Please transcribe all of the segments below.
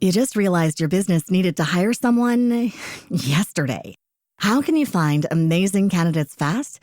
You just realized your business needed to hire someone yesterday. How can you find amazing candidates fast?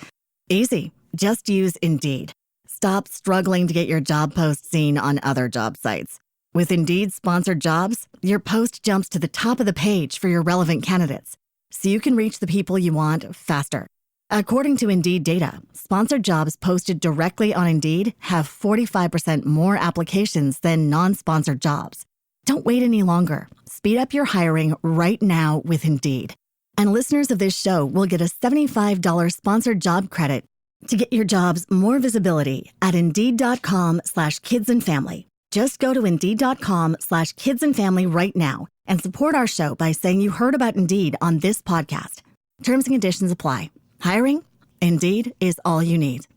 Easy. Just use Indeed. Stop struggling to get your job post seen on other job sites. With Indeed sponsored jobs, your post jumps to the top of the page for your relevant candidates, so you can reach the people you want faster. According to Indeed data, sponsored jobs posted directly on Indeed have 45% more applications than non-sponsored jobs. Don't wait any longer. Speed up your hiring right now with Indeed. And listeners of this show will get a $75 sponsored job credit to get your jobs more visibility at Indeed.com/kidsandfamily. Just go to Indeed.com/kidsandfamily right now and support our show by saying you heard about Indeed on this podcast. Terms and conditions apply. Hiring? Indeed is all you need.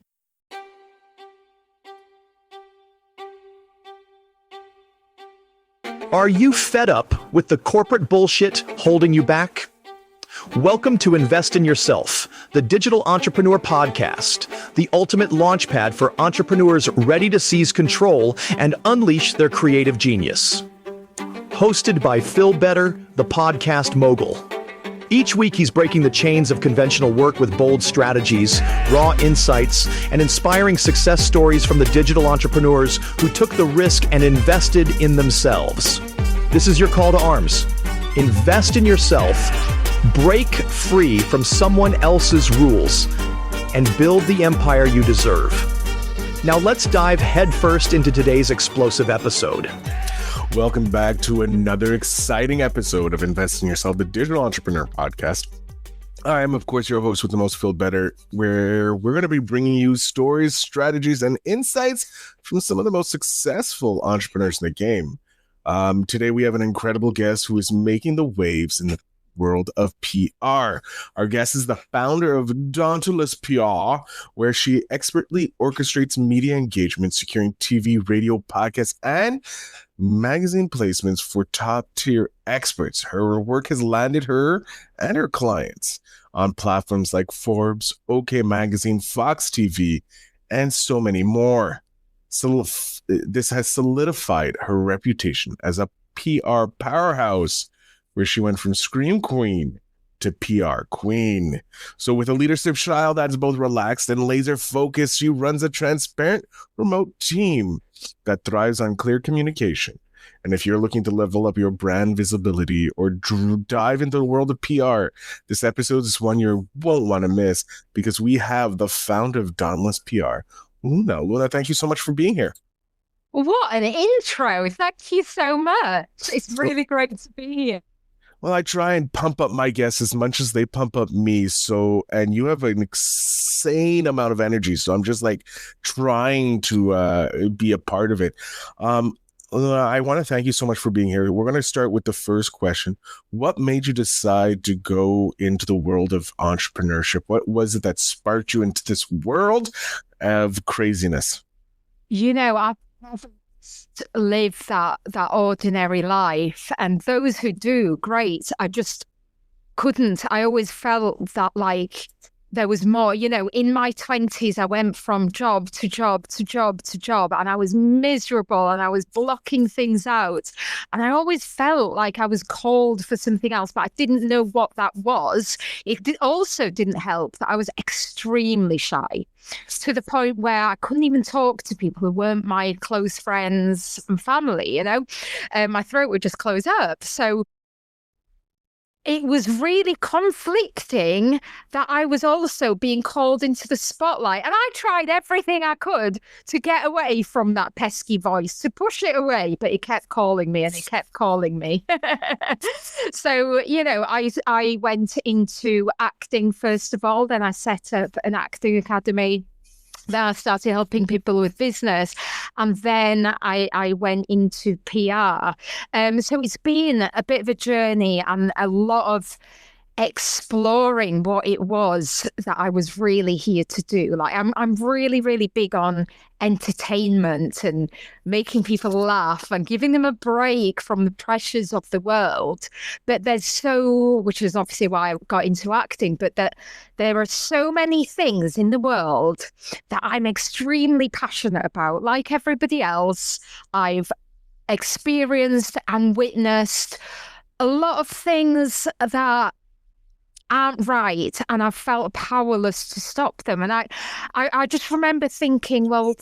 Are you fed up with the corporate bullshit holding you back? Welcome to Invest in Yourself, the Digital Entrepreneur Podcast, the ultimate launchpad for entrepreneurs ready to seize control and unleash their creative genius. Hosted by Phil Better, the Podcast Mogul. Each week he's breaking the chains of conventional work with bold strategies, raw insights, and inspiring success stories from the digital entrepreneurs who took the risk and invested in themselves. This is your call to arms. Invest in yourself, break free from someone else's rules, and build the empire you deserve. Now let's dive headfirst into today's explosive episode. Welcome back to another exciting episode of Invest in Yourself, the Digital Entrepreneur Podcast. I am, of course, your host with the most, Phil Better, where we're going to be bringing you stories, strategies, and insights from some of the most successful entrepreneurs in the game. Today, we have an incredible guest who is making the waves in the world of PR. Our guest is the founder of Dauntless PR, where she expertly orchestrates media engagement, securing TV, radio, podcasts, and magazine placements for top-tier experts. Her work has landed her and her clients on platforms like Forbes, OK Magazine, Fox TV, and so many more. So this has solidified her reputation as a PR powerhouse, where she went from Scream Queen to PR Queen. So with a leadership style that's both relaxed and laser focused, she runs a transparent remote team that thrives on clear communication. And if you're looking to level up your brand visibility or dive into the world of PR, this episode is one you won't want to miss, because we have the founder of Dauntless PR, Luana. Luana, thank you so much for being here. What an intro. Thank you so much. It's really great to be here. Well, I try and pump up my guests as much as they pump up me. So, and you have an insane amount of energy. So I'm just like trying to be a part of it. I want to thank you so much for being here. We're going to start with the first question. What made you decide to go into the world of entrepreneurship? What was it that sparked you into this world of craziness? You know, I've live that ordinary life, and those who do, great. I just couldn't. I always felt that like there was more. You know, in my 20s, I went from job to job to job to job, and I was miserable and I was blocking things out. And I always felt like I was called for something else, but I didn't know what that was. It also didn't help that I was extremely shy, to the point where I couldn't even talk to people who weren't my close friends and family, you know. My throat would just close up. So it was really conflicting that I was also being called into the spotlight. And I tried everything I could to get away from that pesky voice, to push it away, but it kept calling me and it kept calling me. So, you know, I went into acting first of all, then I set up an acting academy. Then I started helping people with business, and then I went into PR. So it's been a bit of a journey and a lot of exploring what it was that I was really here to do. Like I'm really, really big on entertainment and making people laugh and giving them a break from the pressures of the world. But which is obviously why I got into acting, but that there are so many things in the world that I'm extremely passionate about. Like everybody else, I've experienced and witnessed a lot of things that aren't right, and I felt powerless to stop them. And I just remember thinking, well,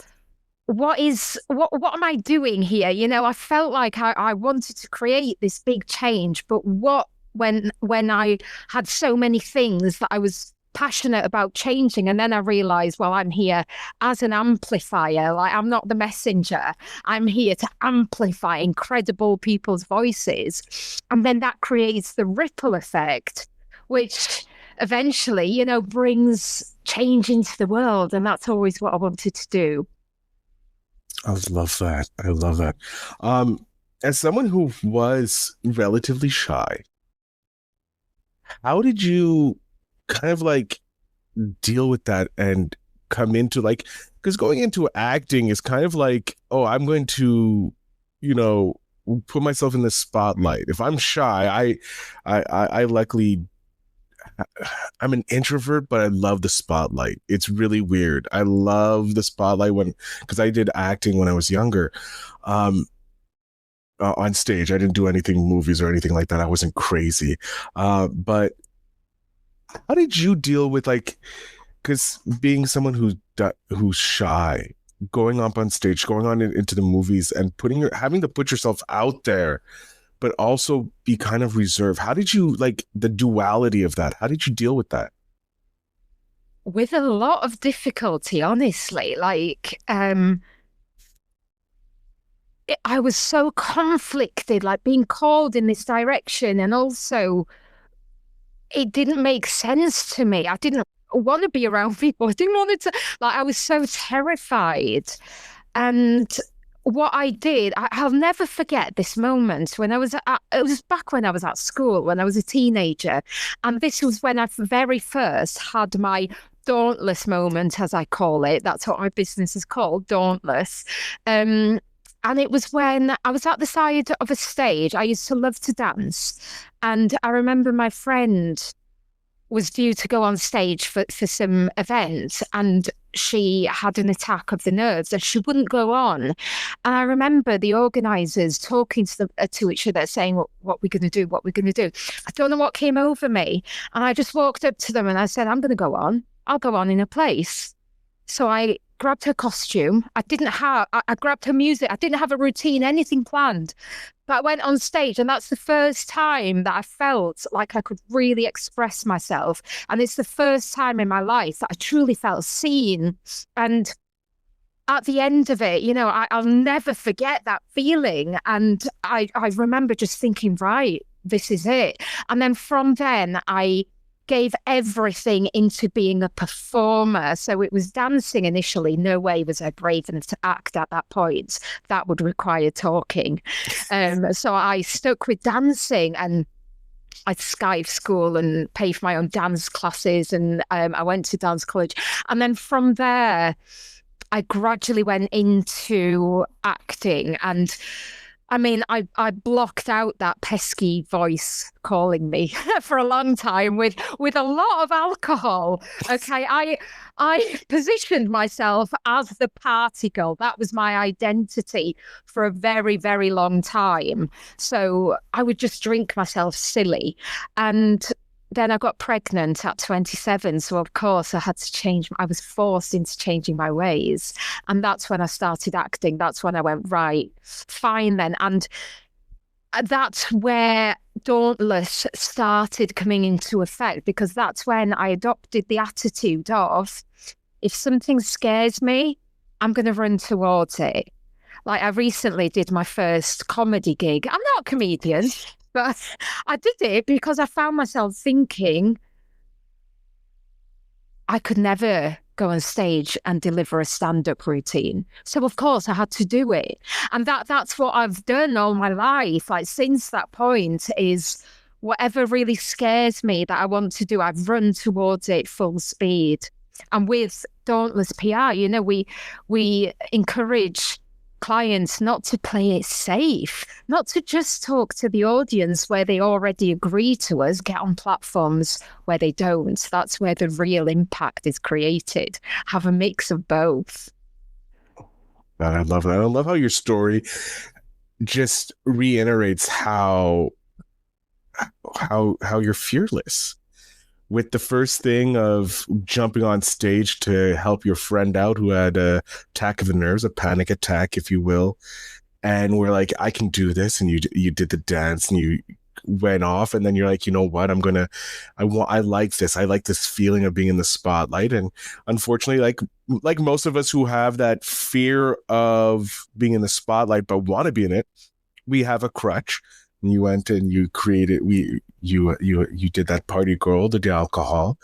what am I doing here? You know, I felt like I wanted to create this big change, but what when I had so many things that I was passionate about changing, and then I realized, well, I'm here as an amplifier. Like, I'm not the messenger. I'm here to amplify incredible people's voices, and then that creates the ripple effect, which eventually, you know, brings change into the world. And that's always what I wanted to do. I love that. I love that. As someone who was relatively shy, how did you kind of like deal with that and come into like, because going into acting is kind of like, oh, I'm going to, you know, put myself in the spotlight. If I'm shy, I luckily, I'm an introvert, but I love the spotlight. It's really weird. I love the spotlight because I did acting when I was younger, on stage. I didn't do anything movies or anything like that. I wasn't crazy. But how did you deal with like, because being someone who's shy, going up on stage, going on into the movies and having to put yourself out there, but also be kind of reserved. How did you, like, the duality of that? How did you deal with that? With a lot of difficulty, honestly. Like, I was so conflicted, like being called in this direction, and also it didn't make sense to me. I didn't want to be around people. I didn't want to, like, I was so terrified. And what I did, I'll never forget this moment when it was back when I was at school, when I was a teenager. And this was when I very first had my Dauntless moment, as I call it. That's what my business is called, Dauntless. And it was when I was at the side of a stage. I used to love to dance. And I remember my friend was due to go on stage for some event, and she had an attack of the nerves and she wouldn't go on. And I remember the organisers talking to each other, saying, what we're going to do, what we're going to do. I don't know what came over me. And I just walked up to them and I said, I'm going to go on. I'll go on in a place. So I grabbed her costume. I grabbed her music. I didn't have a routine, anything planned. But I went on stage, and that's the first time that I felt like I could really express myself. And it's the first time in my life that I truly felt seen. And at the end of it, you know, I'll never forget that feeling. And I remember just thinking, right, this is it. And then from then, I gave everything into being a performer. So it was dancing initially. No way was I brave enough to act at that point. That would require talking. So I stuck with dancing, and I skived school and paid for my own dance classes, and I went to dance college. And then from there, I gradually went into acting. And I mean, I blocked out that pesky voice calling me for a long time with a lot of alcohol. Okay, I positioned myself as the party girl. That was my identity for a very, very long time. So I would just drink myself silly. And then I got pregnant at 27. So, of course, I had to change. I was forced into changing my ways. And that's when I started acting. That's when I went, right, fine then. And that's where Dauntless started coming into effect, because that's when I adopted the attitude of, if something scares me, I'm going to run towards it. Like, I recently did my first comedy gig. I'm not a comedian, but I did it because I found myself thinking I could never go on stage and deliver a stand-up routine. So, of course, I had to do it. And that's what I've done all my life. Like, since that point, is whatever really scares me that I want to do, I've run towards it full speed. And with Dauntless PR, you know, we encourage clients not to play it safe, not to just talk to the audience where they already agree to us, get on platforms where they don't. That's where the real impact is created. Have a mix of both. I love that. I love how your story just reiterates how you're fearless. With the first thing of jumping on stage to help your friend out who had a attack of the nerves, a panic attack, if you will. And we're like, I can do this. And you did the dance and you went off. And then you're like, you know what? I like this. I like this feeling of being in the spotlight. And unfortunately, like most of us who have that fear of being in the spotlight, but want to be in it, we have a crutch. And you went and you created, you did that party girl, the alcohol,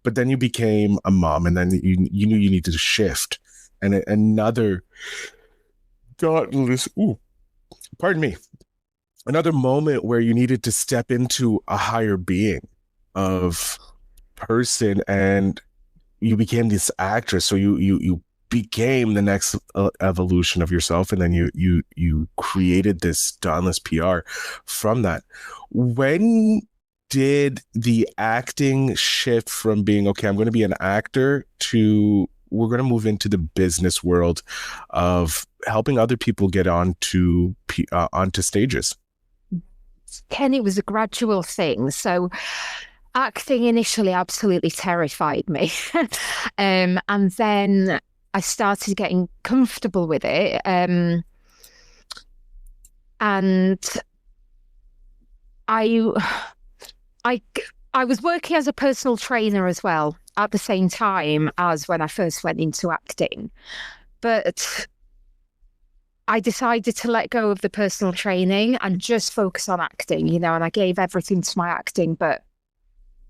but then you became a mom, and then you knew you needed to shift. And another dauntless, another moment where you needed to step into a higher being of person, and you became this actress. So you became the next evolution of yourself, and then you created this Dauntless PR from that. When did the acting shift from being, okay, I'm going to be an actor, to we're going to move into the business world of helping other people get onto stages? Ken, it was a gradual thing. So acting initially absolutely terrified me. And then I started getting comfortable with it. And I was working as a personal trainer as well at the same time as when I first went into acting. But I decided to let go of the personal training and just focus on acting, and I gave everything to my acting. But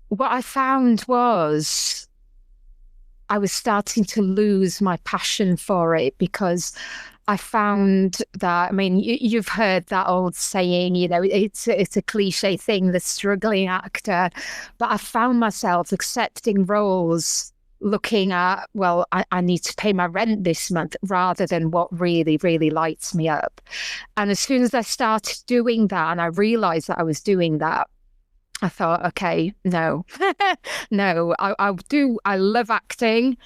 what I found was I was starting to lose my passion for it, because I found that, you've heard that old saying, it's a cliche thing, the struggling actor. But I found myself accepting roles looking at, well, I need to pay my rent this month, rather than what really, really lights me up. And as soon as I started doing that and I realized that I was doing that, I thought, okay, no, no, I love acting.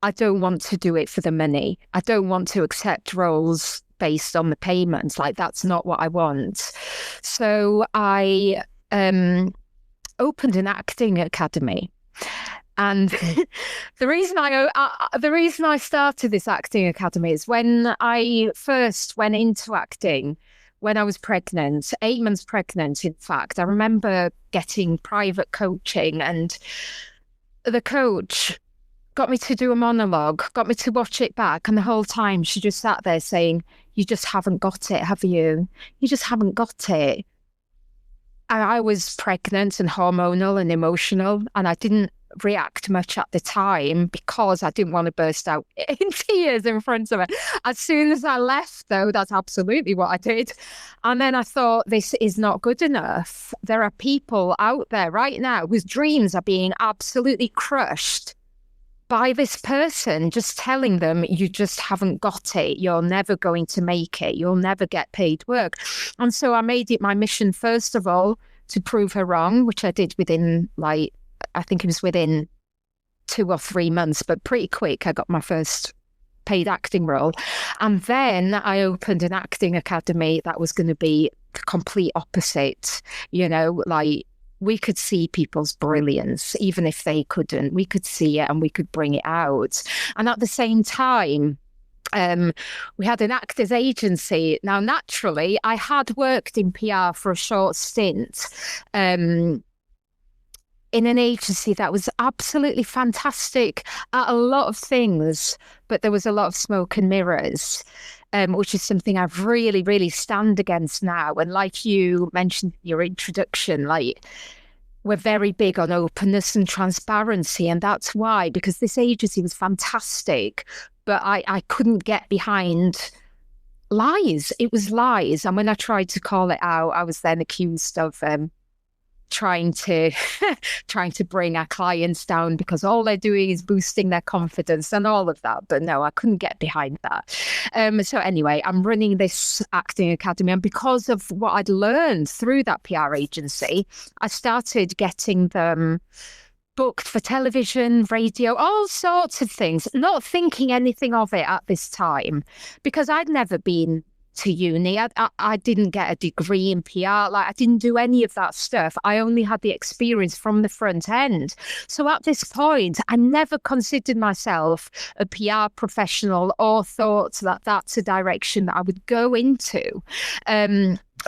I don't want to do it for the money. I don't want to accept roles based on the payments. That's not what I want. So I opened an acting academy. And the reason I started this acting academy is when I first went into acting, when I was pregnant, 8 months pregnant, in fact. I remember getting private coaching, and the coach got me to do a monologue, got me to watch it back. And the whole time she just sat there saying, you just haven't got it, have you? You just haven't got it. And I was pregnant and hormonal and emotional, and I didn't react much at the time because I didn't want to burst out in tears in front of her. As soon as I left, though, that's absolutely what I did. And then I thought, this is not good enough. There are people out there right now whose dreams are being absolutely crushed by this person just telling them, you just haven't got it. You're never going to make it. You'll never get paid work. And so I made it my mission, first of all, to prove her wrong, which I did within, I think it was within 2 or 3 months, but pretty quick, I got my first paid acting role. And then I opened an acting academy that was going to be the complete opposite. We could see people's brilliance, even if they couldn't. We could see it and we could bring it out. And at the same time, we had an actors agency. Now, naturally, I had worked in PR for a short stint in an agency that was absolutely fantastic at a lot of things, but there was a lot of smoke and mirrors, which is something I've really, really stand against now. And like you mentioned in your introduction, we're very big on openness and transparency. And that's why, because this agency was fantastic, but I couldn't get behind lies. It was lies. And when I tried to call it out, I was then accused of trying to bring our clients down because all they're doing is boosting their confidence and all of that. But no, I couldn't get behind that. So anyway, I'm running this acting academy, and because of what I'd learned through that PR agency, I started getting them booked for television, radio, all sorts of things, not thinking anything of it at this time, because I'd never been to uni. I didn't get a degree in PR. Like, I didn't do any of that stuff. I only had the experience from the front end. So at this point, I never considered myself a PR professional or thought that that's a direction that I would go into.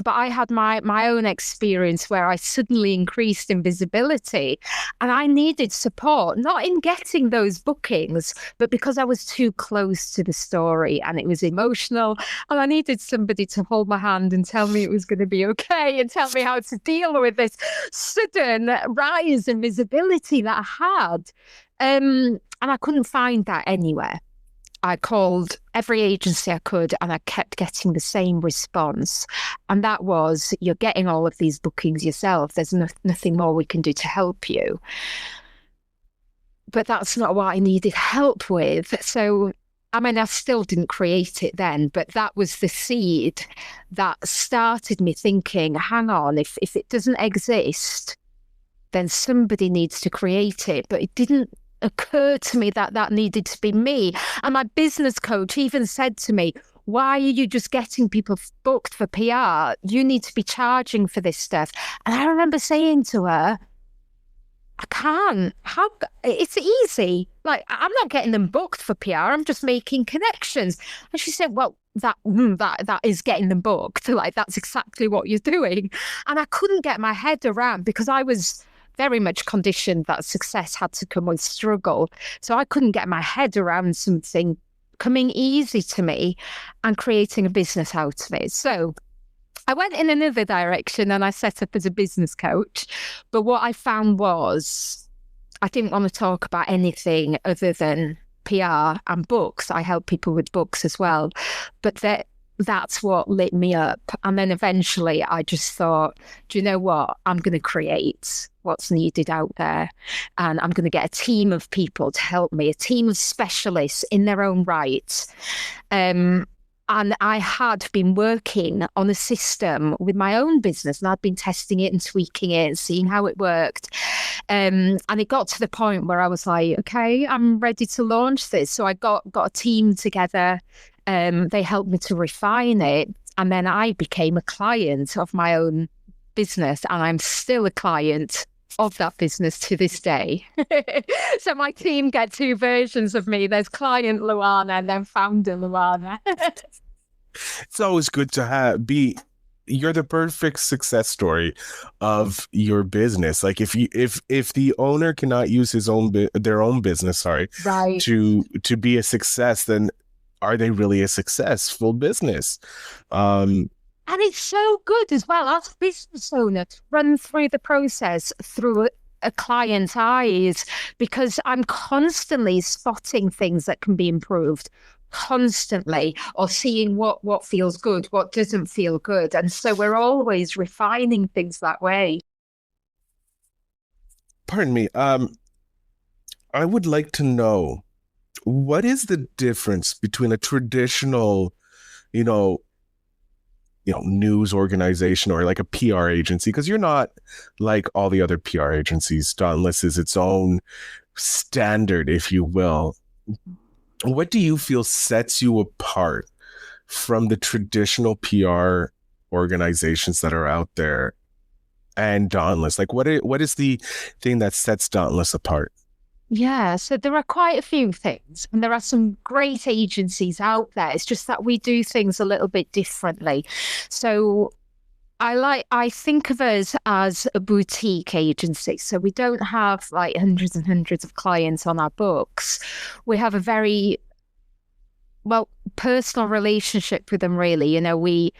But I had my own experience where I suddenly increased in visibility, and I needed support, not in getting those bookings, but because I was too close to the story and it was emotional, and I needed somebody to hold my hand and tell me it was going to be okay and tell me how to deal with this sudden rise in visibility that I had. And I couldn't find that anywhere. I called every agency I could and I kept getting the same response. And that was, you're getting all of these bookings yourself. There's nothing more we can do to help you. But that's not what I needed help with. So, I mean, I still didn't create it then, but that was the seed that started me thinking, hang on, if it doesn't exist, then somebody needs to create it. But it didn't occur to me that needed to be me. And my business coach even said to me, why are you just getting people booked for PR? You need to be charging for this stuff. And I remember saying to her, I can't. How? It's easy. Like, I'm not getting them booked for PR. I'm just making connections. And she said, well, that is getting them booked. Like, that's exactly what you're doing. And I couldn't get my head around, because I was very much conditioned that success had to come with struggle. So I couldn't get my head around something coming easy to me and creating a business out of it. So I went in another direction and I set up as a business coach. But what I found was I didn't want to talk about anything other than PR and books. I help people with books as well. But that's what lit me up. And then eventually I just thought, do you know what? I'm going to create what's needed out there. And I'm going to get a team of people to help me, a team of specialists in their own right. And I had been working on a system with my own business, and I'd been testing it and tweaking it and seeing how it worked. And it got to the point where I was like, okay, I'm ready to launch this. So I got a team together. They helped me to refine it. And then I became a client of my own business, and I'm still a client of that business to this day. So my team get two versions of me. There's client Luana and then founder Luana. It's always good to you're the perfect success story of your business. Like, if the owner cannot use their own business, right, to be a success, then are they really a successful business? And it's so good as well, as a business owner, to run through the process through a client's eyes, because I'm constantly spotting things that can be improved, constantly, or seeing what feels good, what doesn't feel good. And so we're always refining things that way. Pardon me. I would like to know, what is the difference between a traditional, news organization or like a PR agency? Because you're not like all the other PR agencies. Dauntless is its own standard, if you will. What do you feel sets you apart from the traditional PR organizations that are out there and Dauntless? Like, what is the thing that sets Dauntless apart? Yeah, so there are quite a few things, and there are some great agencies out there. It's just that we do things a little bit differently. So I think of us as a boutique agency. So we don't have like hundreds and hundreds of clients on our books. We have a very, personal relationship with them, really.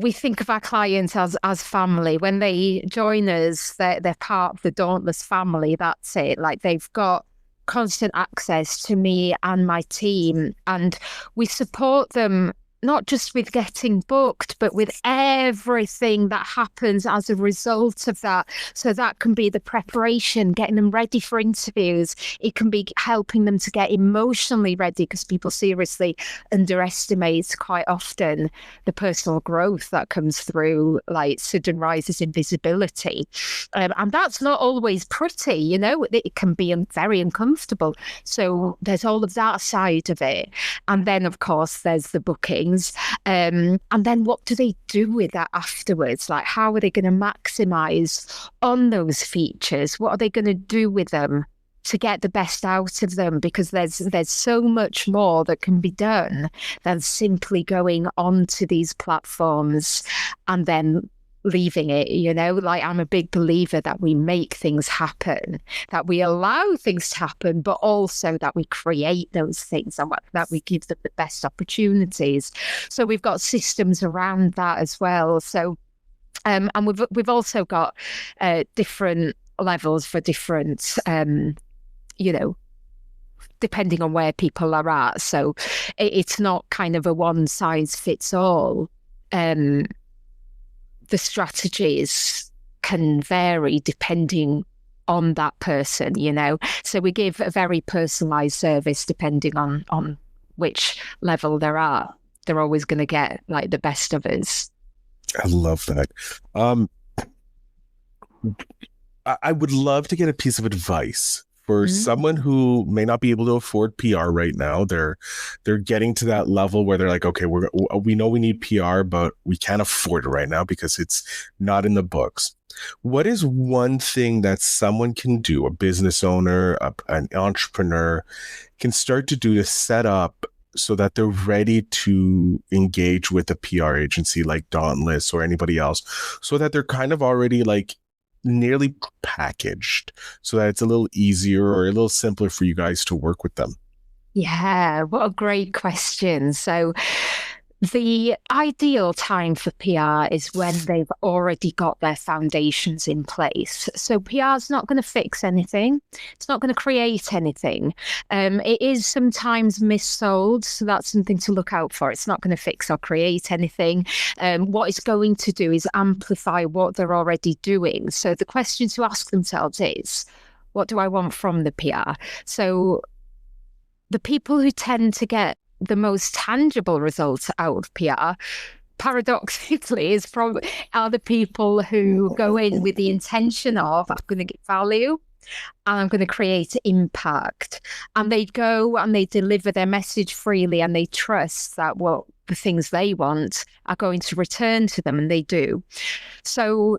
We think of our clients as family. When they join us, they're part of the Dauntless family. That's it. Like, they've got constant access to me and my team, and we support them not just with getting booked, but with everything that happens as a result of that. So that can be the preparation, getting them ready for interviews. It can be helping them to get emotionally ready, because people seriously underestimate quite often the personal growth that comes through like sudden rises in visibility. And that's not always pretty, it can be very uncomfortable. So there's all of that side of it. And then, of course, there's the booking. things. And then what do they do with that afterwards? Like, how are they going to maximize on those features? What are they going to do with them to get the best out of them? Because there's so much more that can be done than simply going onto these platforms and then leaving it. Like, I'm a big believer that we make things happen, that we allow things to happen, but also that we create those things and that we give them the best opportunities. So we've got systems around that as well. So and we've also got different levels for different depending on where people are at. So it's not kind of a one size fits all. The strategies can vary depending on that person, So we give a very personalized service depending on which level they're at. They're always going to get like the best of us. I love that. I would love to get a piece of advice for someone who may not be able to afford PR right now. They're getting to that level where they're like, okay, we know we need PR, but we can't afford it right now because it's not in the books. What is one thing that someone can do, a business owner, an entrepreneur, can start to do to set up so that they're ready to engage with a PR agency like Dauntless or anybody else, so that they're kind of already like nearly packaged, so that it's a little easier or a little simpler for you guys to work with them? Yeah, what a great question. So the ideal time for PR is when they've already got their foundations in place. So PR is not going to fix anything. It's not going to create anything. It is sometimes missold, so that's something to look out for. It's not going to fix or create anything. What it's going to do is amplify what they're already doing. So the question to ask themselves is, what do I want from the PR? So the people who tend to get the most tangible results out of PR, paradoxically, are the people who go in with the intention of, I'm going to get value and I'm going to create impact. And they go and they deliver their message freely and they trust that the things they want are going to return to them, and they do. So,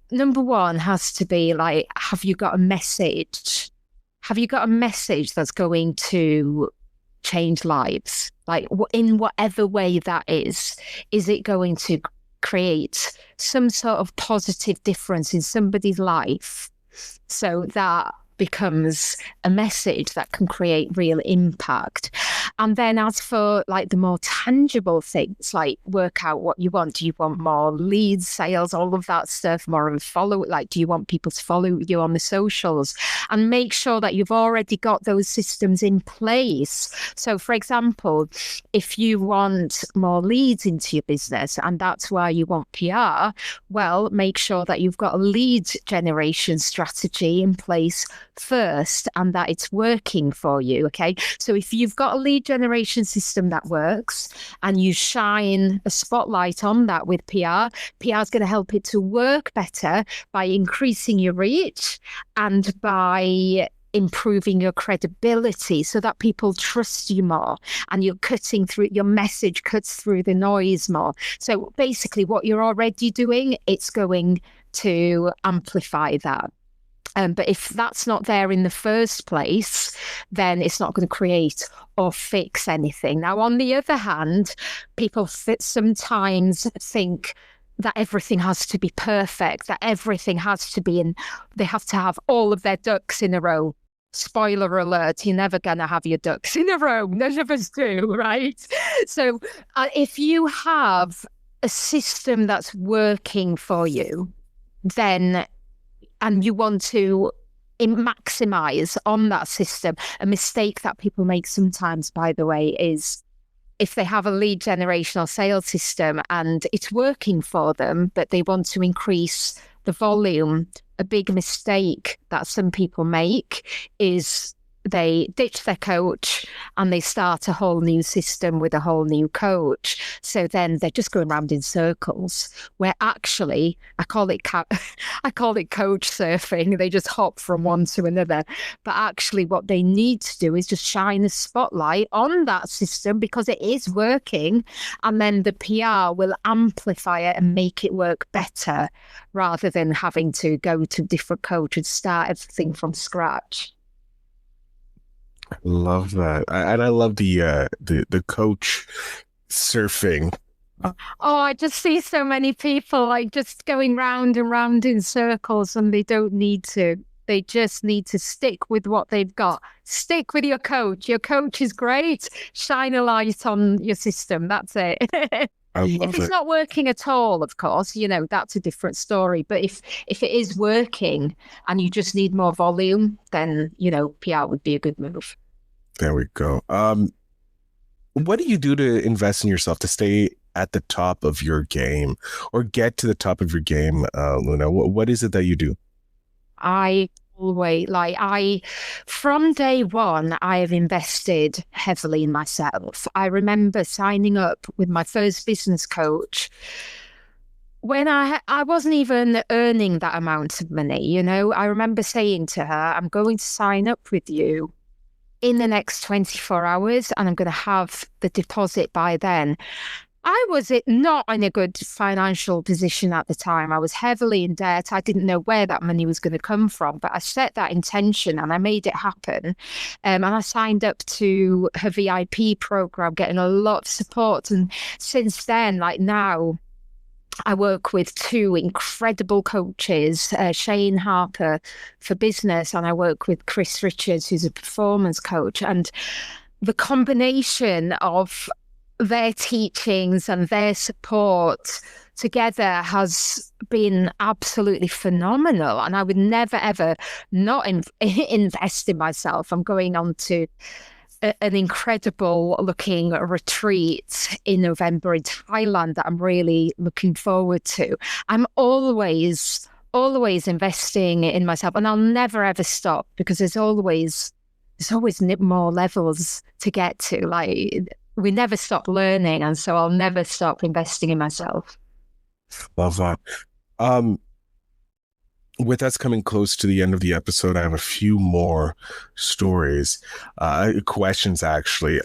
number one has to be like, have you got a message? Have you got a message that's going to change lives? Like, in whatever way that is it going to create some sort of positive difference in somebody's life, so that becomes a message that can create real impact? And then as for like the more tangible things, like work out what you want. Do you want more leads, sales, all of that stuff, more of a follow? Like, do you want people to follow you on the socials? And make sure that you've already got those systems in place. So for example, if you want more leads into your business and that's why you want PR, well, make sure that you've got a lead generation strategy in place first and that it's working for you. Okay. So if you've got a lead generation system that works and you shine a spotlight on that with PR is going to help it to work better by increasing your reach and by improving your credibility so that people trust you more and your message cuts through the noise more. So basically what you're already doing, it's going to amplify that. But if that's not there in the first place, then it's not going to create or fix anything. Now, on the other hand, people sometimes think that everything has to be perfect, that everything has to be they have to have all of their ducks in a row. Spoiler alert, you're never going to have your ducks in a row. None of us do, right? So if you have a system that's working for you, then and you want to maximize on that system. A mistake that people make sometimes, by the way, is if they have a lead generation or sales system and it's working for them, but they want to increase the volume, a big mistake that some people make is they ditch their coach and they start a whole new system with a whole new coach. So then they're just going around in circles, where actually I call it coach surfing. They just hop from one to another. But actually what they need to do is just shine a spotlight on that system because it is working. And then the PR will amplify it and make it work better rather than having to go to a different coach and start everything from scratch. Love that. And I love the coach surfing. Oh, I just see so many people like just going round and round in circles, and they don't need to. They just need to stick with what they've got. Stick with your coach. Your coach is great. Shine a light on your system. That's it. If it's not working at all, of course, that's a different story. But if it is working and you just need more volume, then, PR would be a good move. There we go. What do you do to invest in yourself to stay at the top of your game or get to the top of your game, Luna? What is it that you do? From day one, I have invested heavily in myself. I remember signing up with my first business coach when I wasn't even earning that amount of money. I remember saying to her, I'm going to sign up with you in the next 24 hours and I'm going to have the deposit by then. I was not in a good financial position at the time. I was heavily in debt. I didn't know where that money was going to come from, but I set that intention and I made it happen. And I signed up to her VIP program, getting a lot of support. And since then, now, I work with two incredible coaches, Shane Harper for business, and I work with Chris Richards, who's a performance coach. And the combination of their teachings and their support together has been absolutely phenomenal. And I would never, ever not invest in myself. I'm going on to an incredible looking retreat in November in Thailand that I'm really looking forward to. I'm always investing in myself, and I'll never, ever stop because there's always more levels to get to. We never stop learning, and so I'll never stop investing in myself. Love that. With us coming close to the end of the episode, I have a few more stories, questions actually.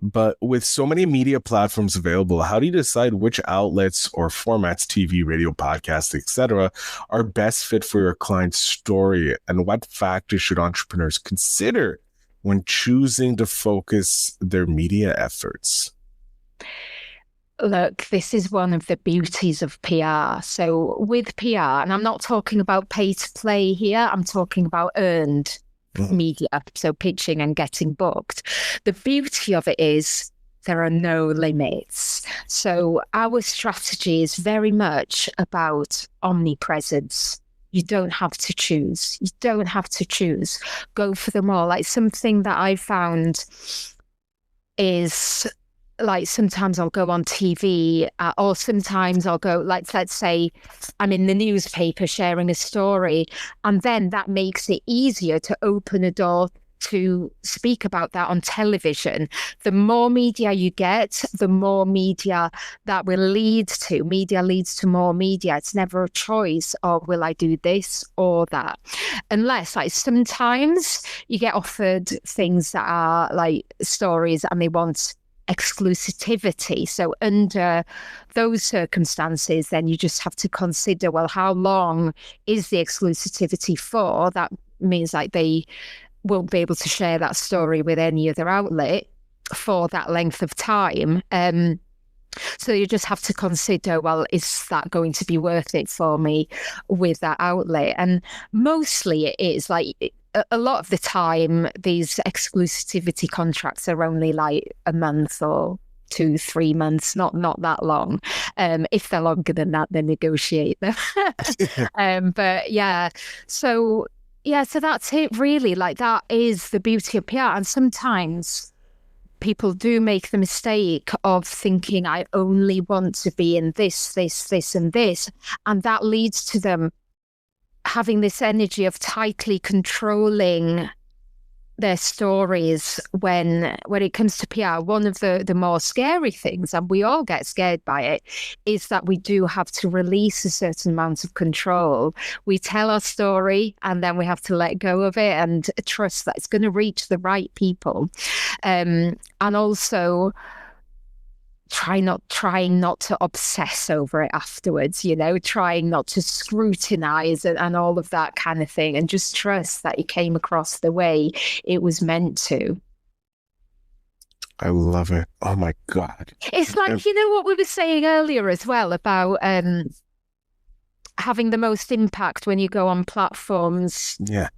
But with so many media platforms available, how do you decide which outlets or formats, TV, radio, podcasts, etc., are best fit for your client's story? And what factors should entrepreneurs consider when choosing to focus their media efforts? Look, this is one of the beauties of PR. So with PR, and I'm not talking about pay to play here, I'm talking about earned media, so pitching and getting booked. The beauty of it is there are no limits. So our strategy is very much about omnipresence. You don't have to choose. Go for them all. Something that I found is sometimes I'll go on TV or sometimes I'll go, let's say I'm in the newspaper sharing a story, and then that makes it easier to open a door to speak about that on television. The more media you get, the more media that will lead to. Media leads to more media. It's never a choice of will I do this or that. Unless sometimes you get offered things that are stories and they want exclusivity. So under those circumstances, then you just have to consider, well, how long is the exclusivity for? That means they won't be able to share that story with any other outlet for that length of time. So you just have to consider, well, is that going to be worth it for me with that outlet? And mostly it is a lot of the time, these exclusivity contracts are only a month or 2-3 months, not that long. If they're longer than that, then negotiate them. But yeah, so that's it really. That is the beauty of PR. And sometimes people do make the mistake of thinking, I only want to be in this, and this. And that leads to them having this energy of tightly controlling their stories when it comes to PR. One of the more scary things, and we all get scared by it, is that we do have to release a certain amount of control. We tell our story and then we have to let go of it and trust that it's going to reach the right people. And also trying not to obsess over it afterwards, trying not to scrutinize and all of that kind of thing, and just trust that it came across the way it was meant to. I love it. Oh my God. It's like, what we were saying earlier as well about having the most impact when you go on platforms. Yeah.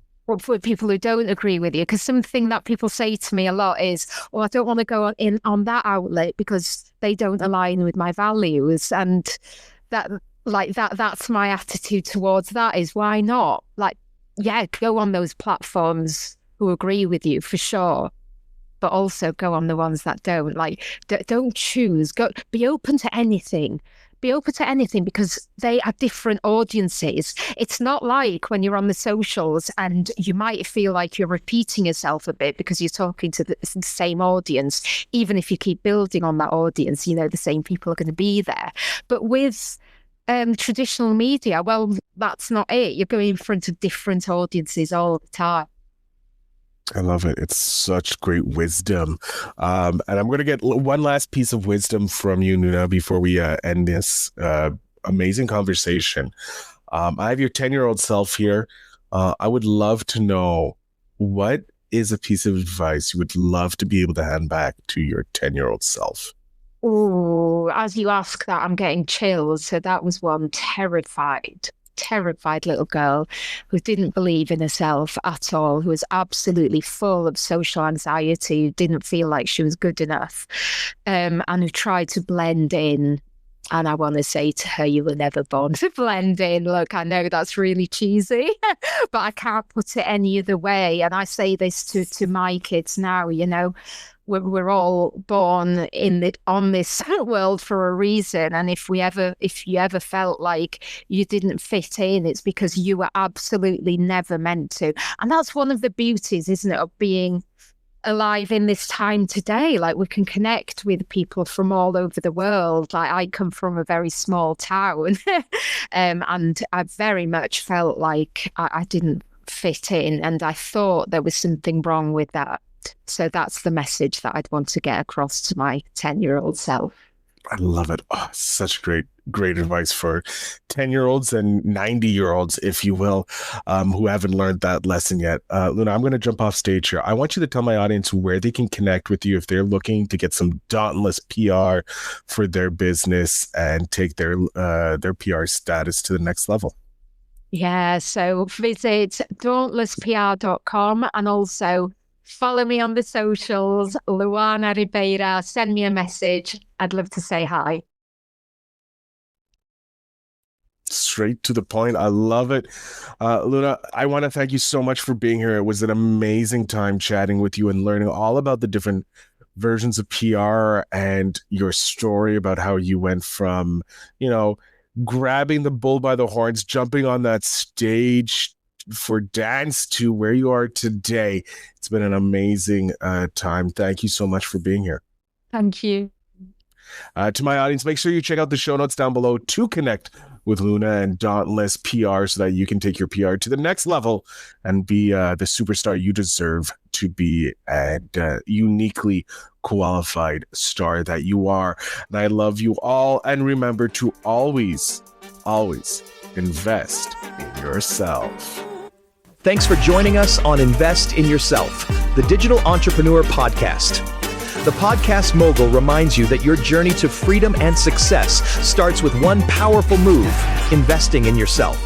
For people who don't agree with you, because something that people say to me a lot is, "Oh, I don't want to go on that outlet because they don't align with my values," and that's my attitude towards that. Is why not? Like, yeah, go on those platforms who agree with you for sure, but also go on the ones that don't. Like, don't choose. Be open to anything. Be open to anything because they are different audiences. It's not like when you're on the socials and you might feel like you're repeating yourself a bit because you're talking to the same audience. Even if you keep building on that audience, the same people are going to be there. But with traditional media, well, that's not it. You're going in front of different audiences all the time. I love it. It's such great wisdom. And I'm going to get one last piece of wisdom from you, Luna, before we end this amazing conversation. I have your 10-year-old self here. I would love to know, what is a piece of advice you would love to be able to hand back to your 10-year-old self? Oh, as you ask that, I'm getting chills. So that was one terrified little girl who didn't believe in herself at all, who was absolutely full of social anxiety, who didn't feel like she was good enough, and who tried to blend in. And I want to say to her, you were never born to blend in. Look, I know that's really cheesy, but I can't put it any other way. And I say this to my kids now, we're all born on this world for a reason. And if you ever felt like you didn't fit in, it's because you were absolutely never meant to. And that's one of the beauties, isn't it, of being alive in this time today. Like, we can connect with people from all over the world. Like, I come from a very small town and I very much felt like I didn't fit in, and I thought there was something wrong with that. So that's the message that I'd want to get across to my 10-year-old self. I love it. Oh, such great advice for 10-year-olds and 90-year-olds, if you will, who haven't learned that lesson yet. Luna, I'm going to jump off stage here. I want you to tell my audience where they can connect with you if they're looking to get some Dauntless PR for their business and take their PR status to the next level. Yeah, so visit dauntlesspr.com and also follow me on the socials, Luana Ribeira. Send me a message. I'd love to say hi. Straight to the point. I love it. Luna, I want to thank you so much for being here. It was an amazing time chatting with you and learning all about the different versions of PR and your story about how you went from, grabbing the bull by the horns, jumping on that stage for dance to where you are today. It's been an amazing time. Thank you so much for being here. Thank you. To my audience, make sure you check out the show notes down below to connect with Luna and Dauntless PR so that you can take your PR to the next level and be the superstar you deserve to be, and uniquely qualified star that you are. And I love you all. And remember to always, always invest in yourself. Thanks for joining us on Invest in Yourself, the Digital Entrepreneur Podcast. The Podcast Mogul reminds you that your journey to freedom and success starts with one powerful move: investing in yourself.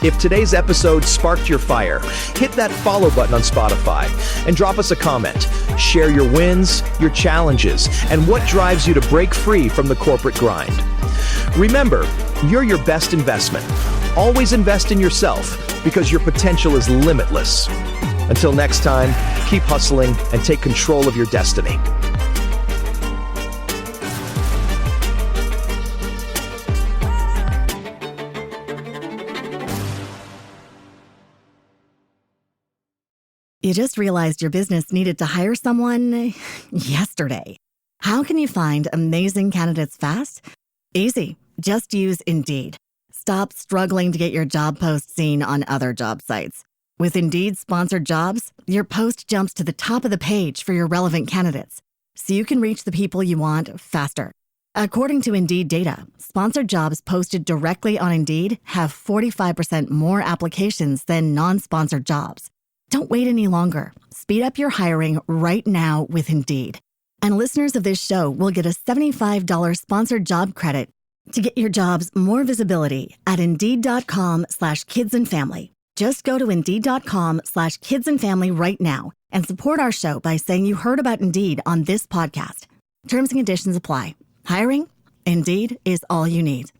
If today's episode sparked your fire, hit that follow button on Spotify and drop us a comment. Share your wins, your challenges, and what drives you to break free from the corporate grind. Remember, you're your best investment. Always invest in yourself because your potential is limitless. Until next time, keep hustling and take control of your destiny. You just realized your business needed to hire someone yesterday. How can you find amazing candidates fast? Easy. Just use Indeed. Stop struggling to get your job post seen on other job sites. With Indeed sponsored jobs, your post jumps to the top of the page for your relevant candidates, so you can reach the people you want faster. According to Indeed data, sponsored jobs posted directly on Indeed have 45% more applications than non-sponsored jobs. Don't wait any longer. Speed up your hiring right now with Indeed. And listeners of this show will get a $75 sponsored job credit to get your jobs more visibility at Indeed.com/kidsandfamily. Just go to Indeed.com/kidsandfamily right now and support our show by saying you heard about Indeed on this podcast. Terms and conditions apply. Hiring? Indeed is all you need.